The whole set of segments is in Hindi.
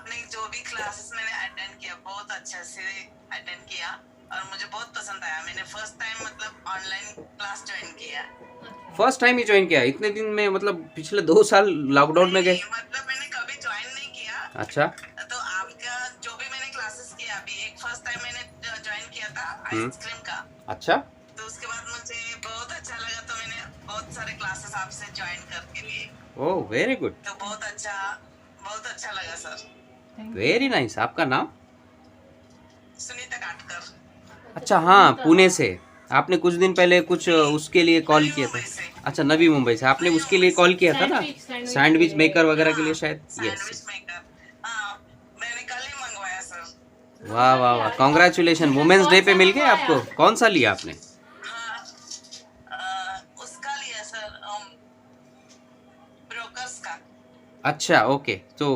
आपने जो भी क्लासेस मैंने अटेंड किया बहुत अच्छा से अटेंड किया और मुझे बहुत पसंद आया। मैंने फर्स्ट टाइम मतलब ऑनलाइन क्लास ज्वाइन किया। फर्स्ट टाइम ही ज्वाइन किया इतने दिन में, मतलब पिछले 2 साल लॉकडाउन में गए? नहीं मतलब मैंने कभी ज्वाइन नहीं किया। अच्छा। तो आपका जो भी मैंने क्लासेस किया अभी एक फर्स्ट टाइम मैंने ज्वाइन किया था हम्म। आइसक्रीम का। अच्छा। तो उसके बाद मुझे बहुत अच्छा लगा तो मैंने बहुत सारे क्लासेस आपसे ज्वाइन करके लिए। Oh very good. तो बहुत अच्छा लगा सर। Very nice. आपका नाम? सुनीता काटकर। अच्छा हाँ, पुणे से। आपने कुछ दिन पहले कुछ नहीं, उसके लिए कॉल नवी किया था। मुंबई से। अच्छा, नवी मुंबई से आपने नवी उसके लिए मुंबई से कॉल किया था ना? सैंडविच मेकर वगैरह के लिए हाँ शायद। यस। Sandwich maker. हाँ मैंने कल ही मंगवाया सर। वाह वाह वाह, कॉन्ग्रेचुलेशन। वुमेन्स डे पे मिल गए आपको? कौन सा लिया आपने? हाँ उसका लिया सर ब्रोकर्स का। अच्छा ओके। तो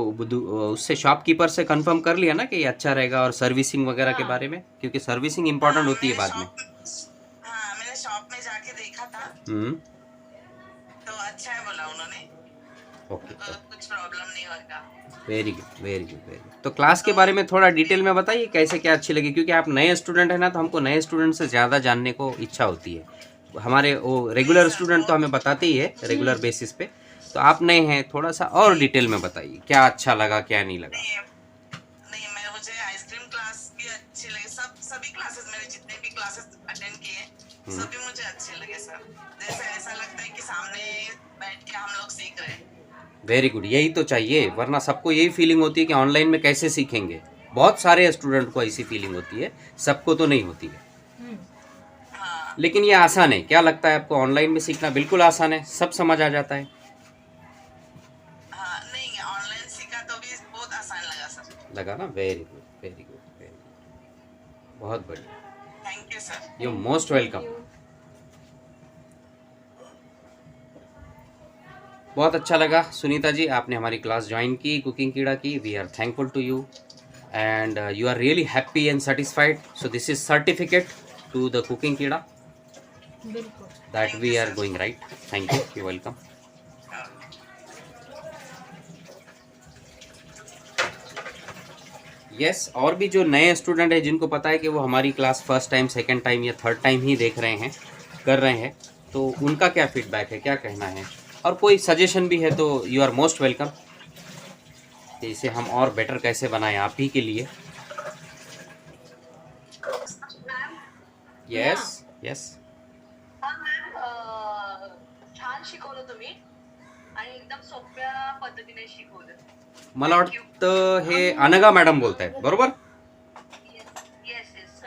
उससे शॉपकीपर से कंफर्म कर लिया ना कि ये अच्छा रहेगा, और सर्विसिंग वगैरह के बारे में, क्योंकि सर्विसिंग इंपॉर्टेंट होती है मैंने बाद में। शॉप मैंने शॉप में जाके देखा था हम्म। तो अच्छा है बोला उन्होंने। Okay okay. कुछ प्रॉब्लम नहीं होगा। Very good very good very good. तो क्लास के तो बारे में थोड़ा डिटेल में बताइए, कैसे क्या अच्छी लगी, क्योंकि आप नए स्टूडेंट हैं ना, तो हमको नए स्टूडेंट से ज़्यादा जानने को इच्छा होती है। हमारे वो नहीं रेगुलर सर स्टूडेंट तो हमें बहुत बताते ही है रेगुलर बेसिस पे। तो आप नए हैं, थोड़ा सा और नहीं डिटेल में बताइए क्या अच्छा लगा क्या नहीं लगा। नहीं नहीं मैं मुझे आइसक्रीम क्लास भी अच्छी लगी। सभी क्लासेस मैंने जितने भी क्लासेस अटेंड किए हम्म। सभी मुझे अच्छे लगे सर। जैसे ऐसा लगता है कि सामने बैठ के हम लोग सीख रहे हैं। वेरी गुड, यही तो चाहिए, वरना सबको यही फीलिंग होती है कि ऑनलाइन में कैसे सीखेंगे। बहुत सारे स्टूडेंट को ऐसी फीलिंग होती है, सबको तो नहीं होती है। हाँ लेकिन ये आसान है, क्या लगता है आपको? ऑनलाइन में सीखना बिल्कुल आसान है, सब समझ आ जाता है। हाँ नहीं ऑनलाइन सीखा तो भी बहुत आसान लगा सर। लगा ना? Very good very good very good, बहुत बढ़िया। Thank you sir. You most welcome. बहुत अच्छा लगा सुनीता जी, आपने हमारी क्लास ज्वाइन की कुकिंग कीड़ा की। We are thankful to you and you are really happy and satisfied, so this is certificate to the cooking kida that thank we you are sir. going right. Thank you, you're welcome. Yes और भी जो नए स्टूडेंट है जिनको पता है कि वो हमारी class first time second time या थर्ड टाइम ही देख रहे हैं, कर रहे हैं, तो उनका क्या फीडबैक है, क्या कहना है, और कोई सजेशन भी है तो यू आर मोस्ट वेलकम कि इसे हम और बेटर कैसे बनाएं आप ही के लिए। Ma'am yes yes. हा मॅम छान शिकवलं तुम्ही आणि एकदम सोप्या पद्धतीने शिकवलं। मला थँक्यू। वाटतं हे अनघा मॅडम बोलत आहेत, बरोबर? Yes yes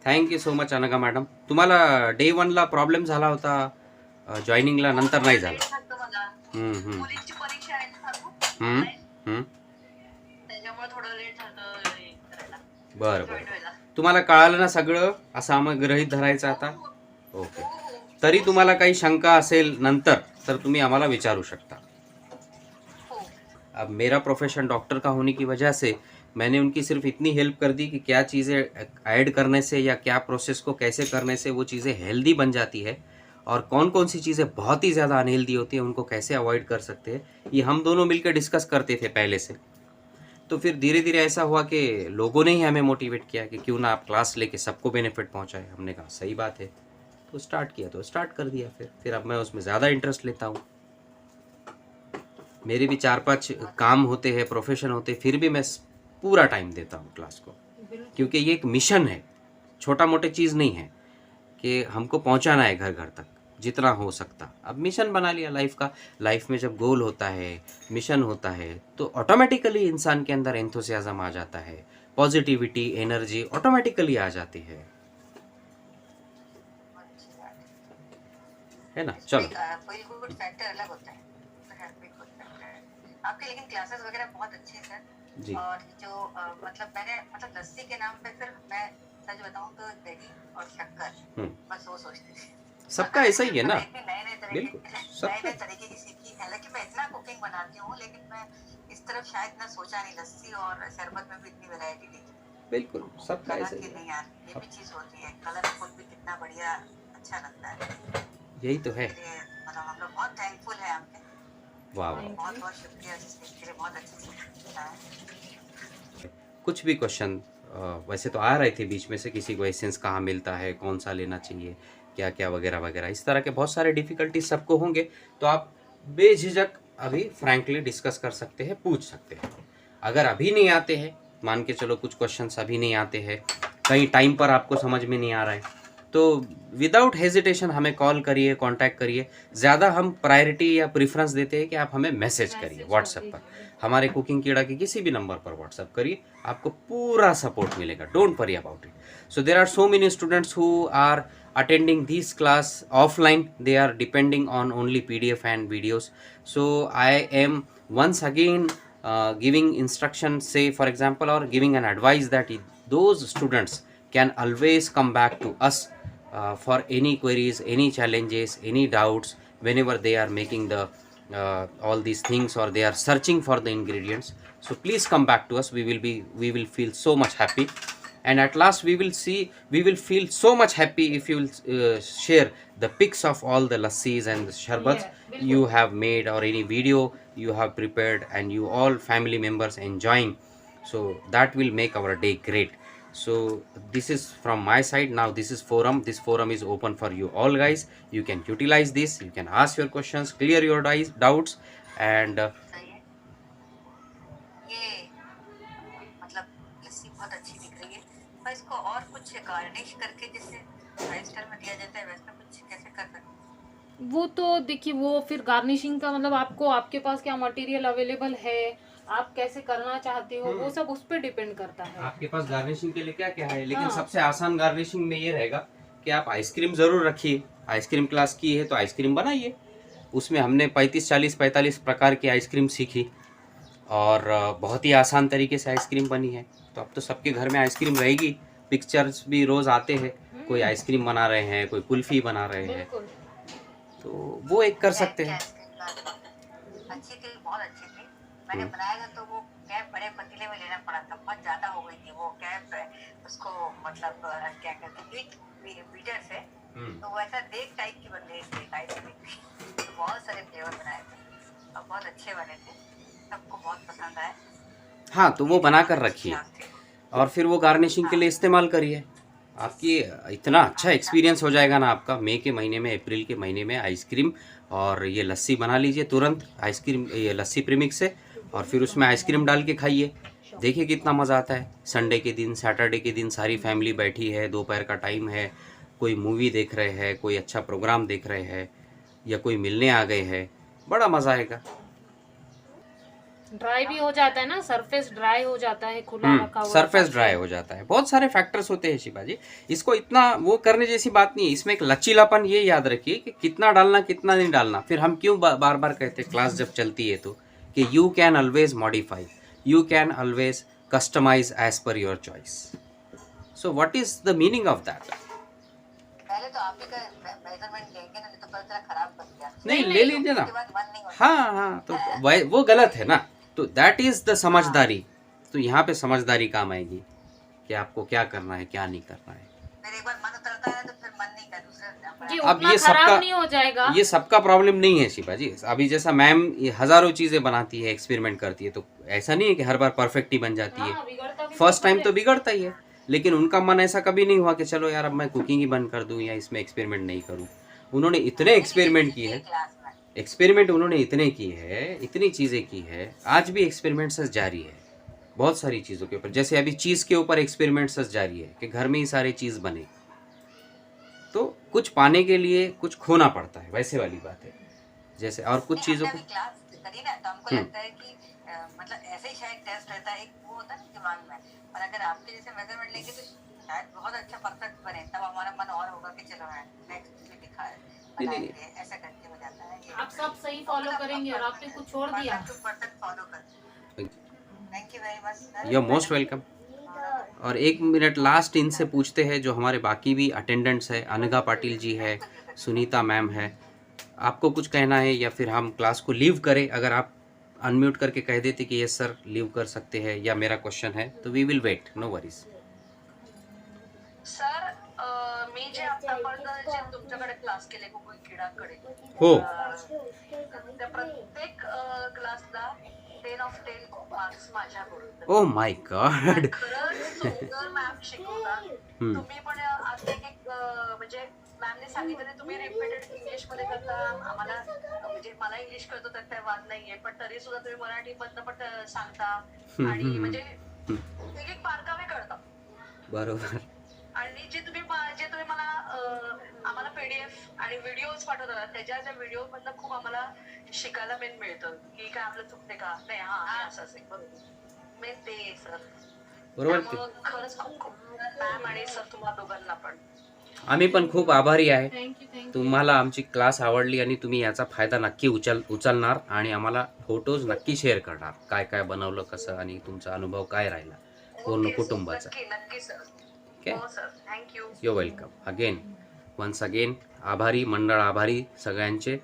thank you so much Anagha madam. तुम्हाला डे वनला प्रॉब्लेम झाला होता जॉईनिंगला, हो नंतर नाही थोडं झाला? लेट झालं मला। हम्म, हम्म, मुलींची परीक्षा आहे ना चालू हम्म, ऑनलाईन हम्म. त्याच्यामुळे थोडं लेट झालं हे करायला बरं बरं. जॉईन व्हायला। तुम्हाला कळालं ना सगळं? असं आम्ही गृहीत धरायचं हो आता? हो ओके. हो हो तरी हो तुम्हाला सर काही शंका असेल नंतर तर तुम्ही आम्हाला विचारू शकता. हो अब मेरा प्रोफेशन डॉक्टर का होने की वजह से मैंने उनकी सिर्फ इतनी हेल्प कर दी कि क्या चीज़ें ऐड करने से या क्या प्रोसेस को कैसे करने से वो चीज़ें हेल्दी बन जाती है, और कौन कौन सी चीज़ें बहुत ही ज़्यादा अनहेल्दी होती है उनको कैसे अवॉइड कर सकते हैं, ये हम दोनों मिलकर डिस्कस करते थे पहले से। तो फिर धीरे धीरे ऐसा हुआ कि लोगों ने ही हमें मोटिवेट किया कि क्यों ना आप क्लास लेके सबको बेनिफिट पहुंचाए। हमने कहा सही बात है, तो स्टार्ट किया, तो स्टार्ट कर दिया। फिर अब मैं उसमें ज़्यादा इंटरेस्ट लेता हूँ। मेरे भी 4-5 काम होते हैं, प्रोफेशन होते हैं, फिर भी मैं पूरा टाइम देता हूँ क्लास को, क्योंकि ये एक मिशन है, छोटा मोटे चीज़ नहीं है कि हमको पहुँचाना है घर घर तक जितना हो सकता। अब मिशन बना लिया लाइफ का। लाइफ में जब गोल होता है, मिशन होता है, तो ऑटोमेटिकली इंसान के अंदर एंथुसियाज्म आ जाता है, पॉजिटिविटी एनर्जी ऑटोमेटिकली आ जाती अच्छी बात है ना? इसमें चलो। एक फील गुड फैक्टर अलग होता है। फील गुड फैक्टर आपके लेकिन क्लासेस वगैरह बहुत अच्छे हैं जी। सर। और जो मतलब मैंने मतलब लस्सी के नाम पे फिर मैं सच बताऊं तो दही और शक्कर बस वो सोचती थी। सबका ऐसा ही है ना? मतलब इतने बिल्कुल नए सबका। नए तरीके की सीखी। हालांकि मैं इतना कुकिंग बनाती हूँ लेकिन मैं इस तरफ शायद ना सोचा नहीं। लस्सी और शरबत में भी इतनी वैरायटी देखी। बिल्कुल सबका कलर ऐसा ही की है। नहीं यार ये भी चीज होती है। कलरफुल भी कितना बढ़िया अच्छा लगता है। यही तो है। इसके लिए मतलब हम लोग बहुत थैंकफुल है आपके। वाह। बहुत बहुत शुक्रिया इसके लिए, बहुत अच्छे से बताया। कुछ भी क्वेश्चन वैसे तो आ रहे थे बीच में से, किसी को एसेंस कहाँ मिलता है, कौन सा लेना चाहिए, क्या क्या वगैरह वगैरह, इस तरह के बहुत सारे डिफ़िकल्टीज सबको होंगे। तो आप बेझिझक अभी फ्रैंकली डिस्कस कर सकते हैं, पूछ सकते हैं। अगर अभी नहीं आते हैं, मान के चलो कुछ क्वेश्चंस अभी नहीं आते हैं, कहीं टाइम पर आपको समझ में नहीं आ रहा है, तो विदाउट हेजिटेशन हमें कॉल करिए, कांटेक्ट करिए। ज़्यादा हम प्रायोरिटी या प्रेफरेंस देते हैं कि आप हमें मैसेज करिए व्हाट्सएप पर, हमारे कुकिंग कीड़ा के किसी भी नंबर पर व्हाट्सएप करिए, आपको पूरा सपोर्ट मिलेगा, don't worry about it. So there are so many students who are attending this class offline, they are depending on only PDF and videos. So I am once again giving instructions, say for example, or giving an advice that those students can always come back to us for any queries, any challenges, any doubts, whenever they are making the all these things, or they are searching for the ingredients. So please come back to us, we will feel so much happy, and at last we will feel so much happy if you will share the pics of all the lassis and the sharbats you have made, or any video you have prepared, and you all family members enjoying. So that will make our day great. So this is from my side. Now this this forum is open for you all guys. You can utilize this, you can ask your questions, clear your doubts, and सही है। ये मतलब लस्सी बहुत अच्छी दिख रही है, पर इसको और कुछ गार्निश करके जैसे फाइव स्टार में दिया जाता है वैसा कुछ कैसे कर सकते हैं? वो तो देखिए, वो फिर गार्निशिंग का मतलब आपको, आपके पास क्या मटेरियल अवेलेबल है, आप कैसे करना चाहते हो, वो सब उस पर डिपेंड करता है। आपके पास गार्निशिंग के लिए क्या क्या है, लेकिन हाँ। सबसे आसान गार्निशिंग में ये रहेगा कि आप आइसक्रीम ज़रूर रखिए। आइसक्रीम क्लास की है तो आइसक्रीम बनाइए। उसमें हमने 45 प्रकार की आइसक्रीम सीखी, और बहुत ही आसान तरीके से आइसक्रीम बनी है। तो अब तो सबके घर में आइसक्रीम रहेगी। पिक्चर्स भी रोज़ आते हैं, कोई आइसक्रीम बना रहे हैं, कोई कुल्फ़ी बना रहे हैं, बिल्कुल। तो वो एक कर सकते हैं। अच्छी थी, बहुत अच्छी थी। मैंने बनाया था तो वो कैप बड़े पतीले में लेना पड़ा था, बहुत ज्यादा हो गई थी वो कैप। उसको मतलब क्या कहते हैं, बीटर से, तो वैसा देख टाइप की बन गई थी आइसक्रीम की। तो बहुत सारे फ्लेवर बनाए थे और बहुत अच्छे बने थे, सबको बहुत पसंद आए। हाँ, तो वो बना कर रखिए और फिर वो गार्निशिंग के लिए इस्तेमाल करिए। आपकी इतना अच्छा एक्सपीरियंस हो जाएगा ना आपका। मई के महीने में, अप्रैल के महीने में आइसक्रीम और ये लस्सी बना लीजिए तुरंत, आइसक्रीम ये लस्सी प्रीमिक्स से, और फिर उसमें आइसक्रीम डाल के खाइए। देखिए कितना मज़ा आता है। संडे के दिन, सैटरडे के दिन सारी फैमिली बैठी है, दोपहर का टाइम है, कोई मूवी देख रहे हैं, कोई अच्छा प्रोग्राम देख रहे हैं, या कोई मिलने आ गए हैं, बड़ा मज़ा आएगा। ड्राई भी हो जाता है ना, सरफेस ड्राई हो जाता है खुला रखा हुआ, सरफेस ड्राई हो जाता है। बहुत सारे फैक्टर्स होते हैं शिवा जी, इसको इतना वो करने जैसी बात नहीं है। इसमें एक लचीलापन, ये याद रखिए कि कितना डालना कितना नहीं डालना। फिर हम क्यों बार बार कहते हैं क्लास जब चलती है तो, कि you can always modify, you can always customize as per your choice. So what is the meaning of that? पहले तो आप ही का मेजरमेंट लेंगे ना, तो पता चला खराब कर दिया। नहीं, ले लीजिए ना। उसके बाद मन नहीं होता। हाँ हाँ, तो वो गलत है ना। तो दैट इज द समझदारी। तो यहाँ पे समझदारी काम आएगी कि आपको क्या करना है, क्या नहीं करना है। फिर एक बार मन उतरता है तो फिर मन नहीं करता दूसरे। ये अब उतना ये खराब सबका नहीं हो जाएगा। ये सबका प्रॉब्लम नहीं है शिवा जी। अभी जैसा मैम ये हजारों चीजें बनाती है, एक्सपेरिमेंट करती है, तो ऐसा नहीं है कि हर बार परफेक्ट ही बन जाती है। हाँ, बिगड़ता भी फर्स्ट टाइम है। तो बिगड़ता ही है, लेकिन उनका मन ऐसा कभी नहीं हुआ कि चलो यार अब मैं कुकिंग ही बंद कर दूं या इसमें एक्सपेरिमेंट नहीं करूं। उन्होंने इतने एक्सपेरिमेंट किए हैं, एक्सपेरिमेंट उन्होंने इतने किए हैं, इतनी चीज़ें की है, आज भी एक्सपेरिमेंट्स जारी है बहुत सारी चीज़ों के ऊपर। जैसे अभी चीज़ के ऊपर एक्सपेरिमेंट्स जारी है कि घर में ही सारी चीज़ बने। तो कुछ पाने के लिए कुछ खोना पड़ता है, वैसे वाली बात है। जैसे और कुछ चीज़ों को क्लास करी ना, तो हमको लगता है कि मतलब ऐसे ही शायद टेस्ट रहता है, एक वो होता है ना दिमाग में। और अगर आपके जैसे मेजरमेंट लेंगे तो शायद बहुत अच्छा परफेक्ट बने, तब हमारा मन और होगा कि चलो है नेक्स्ट भी दिखा बनाएंगे, ऐसा करके हो जाता है। आप सब सही फॉलो करेंगे और आपने कुछ छोड़ दिया। परफेक्ट फॉलो कर। Thank you very much. You are most welcome. और एक मिनट लास्ट इनसे पूछते हैं, जो हमारे बाकी भी अटेंडेंट्स है, अनघा पाटिल जी है, सुनीता मैम है, आपको कुछ कहना है या फिर हम क्लास को लीव करें? अगर आप अनम्यूट करके कह देते कि यस सर लीव कर सकते हैं या मेरा क्वेश्चन है, तो we will wait, no worries. Sir मी जे आतापर्यंत जे तुमच्याकडे क्लास केले कोकण क्रीडाकडे हो त्या प्रत्येक क्लासला 10 ऑफ 10 मार्क्स माझ्याकडून. Oh my God. खरंच सुंदर मॅम शिकवतात. तुम्ही पण आज एक एक म्हणजे मॅमने सांगितलं तुम्ही रिपीटेड इंग्लिश मध्ये करता. आम्हाला म्हणजे मला इंग्लिश कळतो तर काही वाद नाहीये, पण तरी सुद्धा तुम्ही मराठी मधनं पण सांगता आणि म्हणजे एक एक बारकावे कळतात. बरोबर. आणि जे तुम्ही मला आम्हाला पीडीएफ आणि व्हिडिओज पाठवतात त्याच्या व्हिडिओ मधनं खूप आम्हाला शिकायला मेन मिळतं की काय आपलं चुकते का नाही. हा असं असेल बरोबर मेन ते सर. बरोबर. खरंच खूप खूप मॅम आणि सर तुम्हाला दोघांना पण आम्ही पण खूप आभारी आहे. थँक्यू. तुम्हाला आमची क्लास आवडली आणि तुम्ही याचा फायदा नक्की उचलणार आणि आम्हाला फोटोज नक्की शेअर करणार काय काय बनवलं कसं आणि तुमचा अनुभव काय राहिला पूर्ण कुटुंबाचा. नक्की सर. ओके, हो sir, thank you. You welcome again. Once again आभारी, मंडळ आभारी सगळ्यांचे.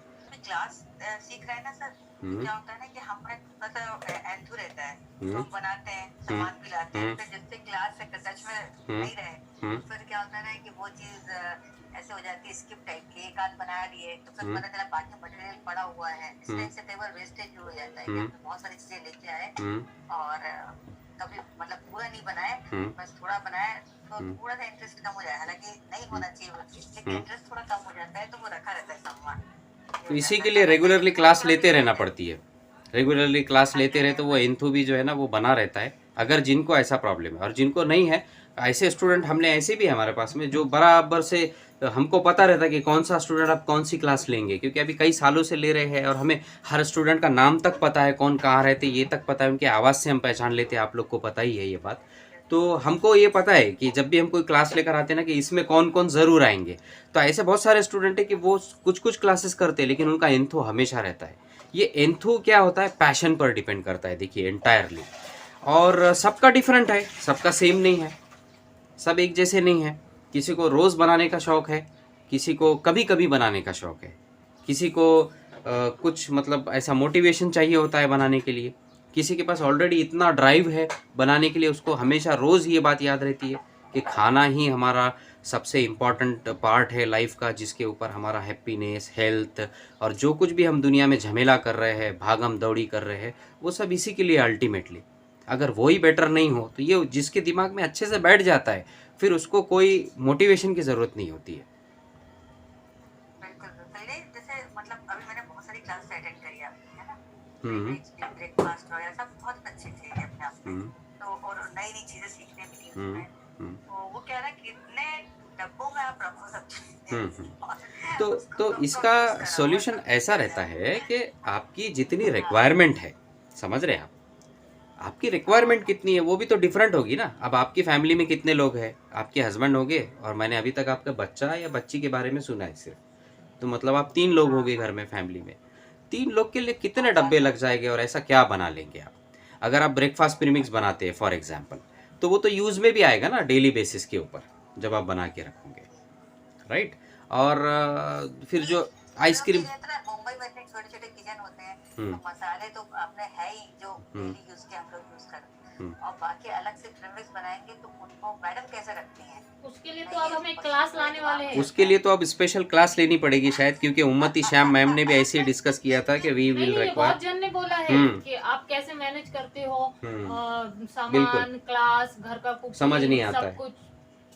क्लास सीख रहे हैं ना सर, क्या होता है ना कि हमें मतलब एंथू रहता है तो हम बनाते हैं सामान भी लाते हैं, फिर जिससे क्लास से टच में नहीं रहे फिर क्या होता है ना कि वो चीज ऐसे हो जाती है स्किप टाइप की. एक आध बना लिए तो फिर पता चला बाकी मटेरियल पड़ा हुआ है. इस टाइप से कई बार वेस्टेज हो जाता है कि हमने बहुत सारी चीजें लेके आए और कभी मतलब पूरा नहीं बनाए, बस थोड़ा बनाए तो थोड़ा सा इंटरेस्ट कम हो जाए. हालांकि नहीं होना चाहिए वो चीज, लेकिन इंटरेस्ट थोड़ा कम हो जाता है तो वो रखा रहता है सामान. तो इसी के लिए रेगुलरली क्लास लेते रहना पड़ती है. रेगुलरली क्लास लेते रहे तो वो एंथू भी जो है ना वो बना रहता है. अगर जिनको ऐसा प्रॉब्लम है और जिनको नहीं है, ऐसे स्टूडेंट हमने ऐसे भी हमारे पास में जो बराबर से हमको पता रहता है कि कौन सा स्टूडेंट आप कौन सी क्लास लेंगे, क्योंकि अभी कई सालों से ले रहे हैं और हमें हर स्टूडेंट का नाम तक पता है, कौन कहाँ रहते ये तक पता है, उनकी आवाज़ से हम पहचान लेते हैं. आप लोग को पता ही है ये बात. तो हमको ये पता है कि जब भी हम कोई क्लास लेकर आते हैं ना कि इसमें कौन कौन ज़रूर आएंगे. तो ऐसे बहुत सारे स्टूडेंट हैं कि वो कुछ कुछ क्लासेस करते हैं लेकिन उनका एंथू हमेशा रहता है. ये एंथू क्या होता है, पैशन पर डिपेंड करता है. देखिए एंटायरली, और सबका डिफरेंट है, सबका सेम नहीं है, सब एक जैसे नहीं है. किसी को रोज़ बनाने का शौक़ है, किसी को कभी कभी बनाने का शौक़ है, किसी को कुछ मतलब ऐसा मोटिवेशन चाहिए होता है बनाने के लिए, किसी के पास ऑलरेडी इतना ड्राइव है बनाने के लिए, उसको हमेशा रोज़ ये बात याद रहती है कि खाना ही हमारा सबसे इम्पॉर्टेंट पार्ट है लाइफ का, जिसके ऊपर हमारा हैप्पीनेस, हेल्थ और जो कुछ भी हम दुनिया में झमेला कर रहे हैं, भागम दौड़ी कर रहे हैं, वो सब इसी के लिए अल्टीमेटली. अगर वही बेटर नहीं हो तो ये जिसके दिमाग में अच्छे से बैठ जाता है फिर उसको कोई मोटिवेशन की ज़रूरत नहीं होती है. बिल्कुल. पहले जैसे मतलब अभी मैंने बहुत सारी क्लास अटेंड करी है ना, ब्रेकफास्ट वगैरह सब बहुत अच्छे थे अपने आप में. तो और नई नई चीजें सीखने मिली उसमें. तो वो क्या है ना कितने डब्बों में आप रखो सब. तो इसका सॉल्यूशन ऐसा रहता है कि आपकी जितनी रिक्वायरमेंट है, समझ रहे हैं आप, आपकी रिक्वायरमेंट कितनी है वो भी तो डिफरेंट होगी ना. अब आपकी फैमिली में कितने लोग हैं, आपके हस्बैंड हो गए और मैंने अभी तक आपका बच्चा या बच्ची के बारे में सुना है सिर्फ, तो मतलब आप 3 लोग हो गए घर में फैमिली में. 3 लोग के लिए कितने डब्बे लग जाएंगे और ऐसा क्या बना लेंगे आप. अगर आप ब्रेकफास्ट प्रीमिक्स बनाते हैं फॉर एग्जांपल, तो वो तो यूज़ में भी आएगा ना डेली बेसिस के ऊपर जब आप बना के रखोगे, राइट. और फिर जो आइसक्रीम, मुंबई में इतने छोटे छोटे किचन होते हैं तो मसाले तो अपने है ही जो डेली यूज के हम लोग यूज करते हैं, और बाकी अलग से प्रीमिक्स बनाएंगे तो उनको मैडम कैसे रखती हैं. उसके लिए तो अब हमें क्लास लाने वाले हैं. उसके लिए तो अब स्पेशल क्लास लेनी पड़ेगी शायद, क्योंकि उम्मती श्याम मैम ने भी ऐसे ही डिस्कस किया था कि वी विल रिक्वायर. बहुत जन ने बोला है कि आप कैसे मैनेज करते हो सामान, क्लास, घर का कुछ समझ नहीं आता है. कुछ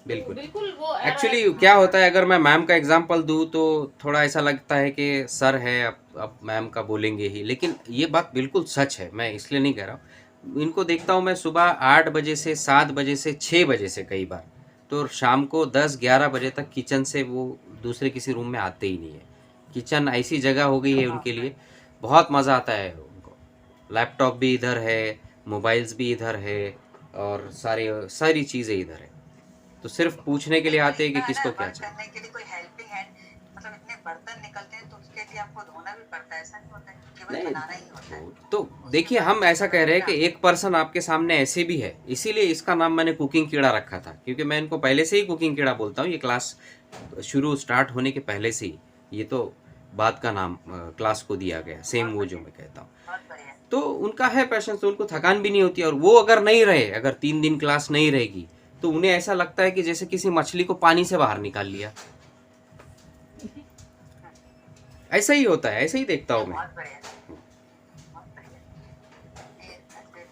बिल्कुल बिल्कुल. वो एक्चुअली क्या होता है, अगर मैं मैम का एग्जांपल दूं तो थोड़ा ऐसा लगता है कि सर है अब मैम का बोलेंगे ही, लेकिन ये बात बिल्कुल सच है. मैं इसलिए नहीं कह रहा हूँ, इनको देखता हूँ मैं सुबह 8 बजे से 7 बजे से 6 बजे से कई बार, तो शाम को 10-11 बजे तक किचन से वो दूसरे किसी रूम में आते ही नहीं है. किचन ऐसी जगह हो गई है उनके लिए, बहुत मज़ा आता है उनको. लैपटॉप भी इधर है, मोबाइल्स भी इधर है और सारी चीज़ें इधर है. तो सिर्फ पूछने के लिए आते हैं कि किसको क्या चाहिए. करने के लिए कोई हेल्पिंग हैंड, मतलब इतने बर्तन निकलते हैं तो उसके लिए आपको धोना भी पड़ता है. ऐसा नहीं होता है केवल बनाना ही होता है. तो देखिए हम ऐसा कह रहे हैं कि एक पर्सन आपके सामने ऐसे भी है, इसीलिए इसका नाम मैंने कुकिंग कीड़ा रखा था, क्योंकि मैं इनको पहले से ही कुकिंग कीड़ा बोलता हूँ. ये क्लास स्टार्ट होने के पहले से ही, ये तो बाद का नाम क्लास को दिया गया, सेम वो जो मैं कहता हूँ. तो उनको है पैशन, तो उनको थकान भी नहीं होती. और वो अगर नहीं रहे, अगर 3 दिन क्लास नहीं रहेगी तो उन्हें ऐसा लगता है कि जैसे किसी मछली को पानी से बाहर निकाल लिया। ऐसा ही होता है, ऐसा ही देखता हूँ मैं। बहुत बढ़िया, बहुत बढ़िया। ये ऐसे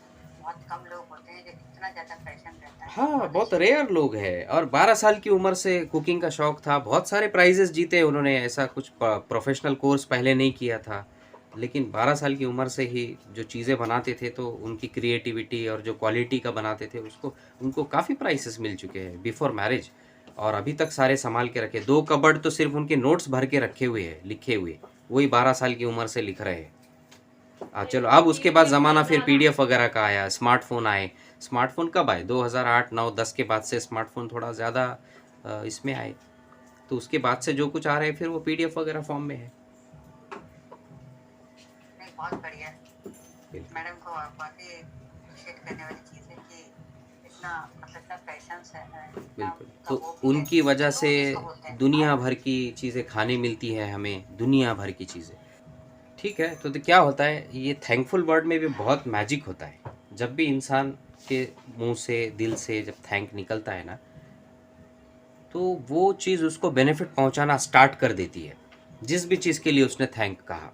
बहुत कम लोग होते हैं जो इतना ज्यादा पैशन रहता है। हाँ, बहुत रेयर लोग हैं। और 12 साल की उम्र से कुकिंग का शौक था, बहुत सारे प्राइजेस जीते उन्होंने। ऐसा कुछ प्रोफेशनल कोर्स पहले नहीं किया था, लेकिन 12 साल की उम्र से ही जो चीज़ें बनाते थे तो उनकी क्रिएटिविटी और जो क्वालिटी का बनाते थे उसको उनको काफ़ी प्राइसेस मिल चुके हैं बिफोर मैरिज। और अभी तक सारे संभाल के रखे। 2 कबर्ड तो सिर्फ उनके नोट्स भर के रखे हुए हैं, लिखे हुए, वही 12 साल की उम्र से लिख रहे हैं। चलो, अब उसके बाद ज़माना फिर PDF वगैरह का आया, स्मार्टफोन आए। स्मार्टफोन कब आए? 2008, 9, 10 के बाद से स्मार्टफोन थोड़ा ज़्यादा इसमें आए। तो उसके बाद से जो कुछ आ रहे हैं फिर वो PDF वगैरह फॉर्म में है। नहीं, बहुत बढ़िया। मैडम को वाकई अप्रिशिएट करने वाली चीज़ है कि इतना मतलब इतना पैशंस है, इतना बिल्कुल। उनका तो वो भी है, उनकी वजह से फ्लो जिसको बोलते हैं। दुनिया भर की चीज़ें खाने मिलती है हमें, दुनिया भर की चीज़ें। ठीक है, तो क्या होता है, ये थैंकफुल वर्ड में भी बहुत मैजिक होता है। जब भी इंसान के मुंह से, दिल से जब थैंक निकलता है ना, तो वो चीज़ उसको बेनिफिट पहुंचाना स्टार्ट कर देती है, जिस भी चीज़ के लिए उसने थैंक कहा।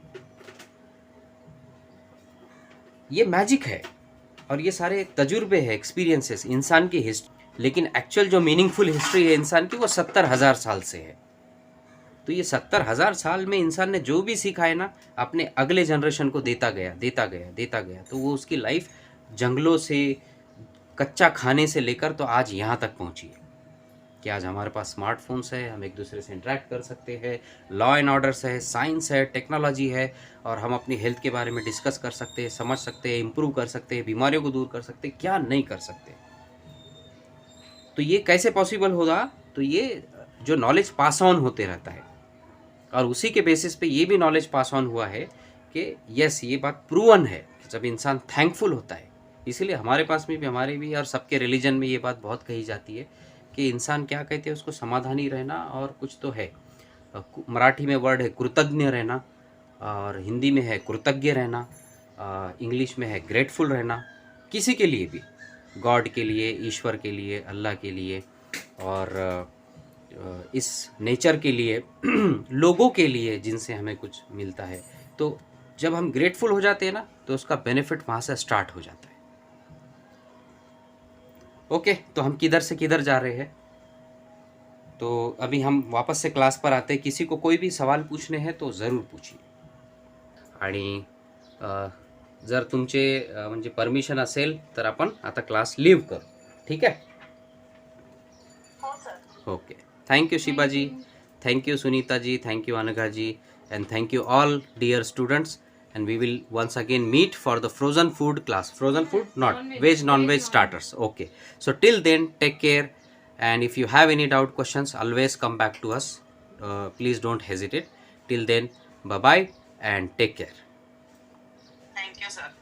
ये मैजिक है। और ये सारे तजुर्बे हैं, एक्सपीरियंसेस, इंसान की हिस्ट्री। लेकिन एक्चुअल जो मीनिंगफुल हिस्ट्री है इंसान की, वो 70,000 साल से है। तो ये 70,000 साल में इंसान ने जो भी सीखा है ना, अपने अगले जनरेशन को देता गया, देता गया, देता गया। तो वो उसकी लाइफ जंगलों से, कच्चा खाने से लेकर तो आज यहाँ तक पहुँची है कि आज हमारे पास स्मार्टफोन्स है, हम एक दूसरे से इंटरेक्ट कर सकते हैं, लॉ एंड ऑर्डर्स है, साइंस है, टेक्नोलॉजी है, और हम अपनी हेल्थ के बारे में डिस्कस कर सकते हैं, समझ सकते हैं, इम्प्रूव कर सकते हैं, बीमारियों को दूर कर सकते हैं, क्या नहीं कर सकते। तो ये कैसे पॉसिबल होगा? तो ये जो नॉलेज पास ऑन होते रहता है, और उसी के बेसिस पे ये भी नॉलेज पास ऑन हुआ है कि यस, ये बात प्रूवन है कि जब इंसान थैंकफुल होता है, इसीलिए हमारे पास में भी, हमारे भी और सबके रिलीजन में ये बात बहुत कही जाती है कि इंसान क्या कहते हैं उसको, समाधानी रहना और कुछ तो है। मराठी में वर्ड है कृतज्ञ रहना, और हिंदी में है कृतज्ञ रहना, इंग्लिश में है ग्रेटफुल रहना, किसी के लिए भी, गॉड के लिए, ईश्वर के लिए, अल्लाह के लिए, और इस नेचर के लिए, लोगों के लिए जिनसे हमें कुछ मिलता है। तो जब हम ग्रेटफुल हो जाते हैं ना, तो उसका बेनिफिट वहाँ से स्टार्ट हो जाता है। ओके, तो हम किधर से किधर जा रहे हैं? तो अभी हम वापस से क्लास पर आते हैं। किसी को कोई भी सवाल पूछने हैं तो ज़रूर पूछिए। आणि जर तुमचे म्हणजे परमिशन असेल तर आपण आता क्लास लीव करू, ठीक आहे? हो sir. Okay, thank you Shiba ji, thank you Sunita ji, thank you Anagha ji, and thank you all dear students, and we will once again meet for the frozen food class. Frozen food, not veg, non-veg starters. Okay, so till then, take care, and if you have any doubt, questions, always come back to us. Please don't hesitate. Till then, bye bye and take care. Thank you sir.